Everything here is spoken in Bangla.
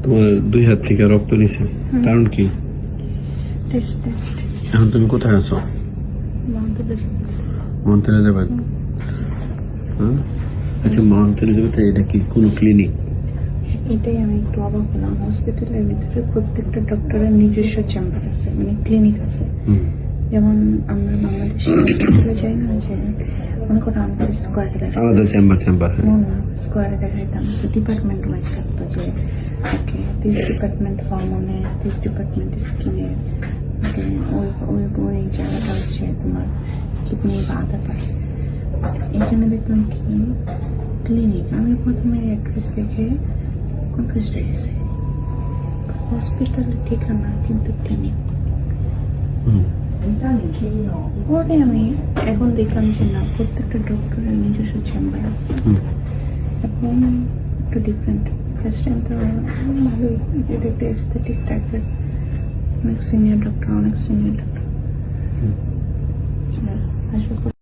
তোমার 2 হাত থেকে রক্ত নিছে, কারণ কি? টেস্ট এখন তুমি কোথায় আছো? Mount Elizabeth. হ্যাঁ, আচ্ছা, মাউন্ট এলিজাবেথ এটা কি কোনো ক্লিনিক? এটাই আমি একটু অবাক হলাম। হসপিটালের ভিতরে প্রত্যেকটা ডক্টরের নিজস্ব চেম্বার আছে, মানে ক্লিনিক আছে। যেমন আমরা বাংলাদেশে হসপিটালে যাই না, যে মনে করো আমাদের স্কোয়ারে দেখা আলাদা চেম্বার স্কোয়ারে দেখাইতাম, তো ডিপার্টমেন্ট ওয়াইজ থাকতো যে ওকে দিস ডিপার্টমেন্ট হরমোনে, দিস ডিপার্টমেন্ট স্কিনে, ওই ওই ওই জায়গাটা হচ্ছে তোমার কিডনি বা আদার পার্টস। এখানে দেখলাম কি ক্লিনিক। আমি প্রথমে অ্যাড্রেস দেখে কনফিউজ হয়ে গেছে। হসপিটালের ঠিকানা কিন্তু ক্লিনিক। পরে আমি এখন দেখলাম যে না, প্রত্যেকটা ডক্টরের নিজস্ব চেম্বার আছে। এখন একটু ডিফারেন্ট। ফার্স্ট টাইম তো ভালোই, এটা একটু এস্থেটিক টাইপের। অনেক সিনিয়র ডক্টর।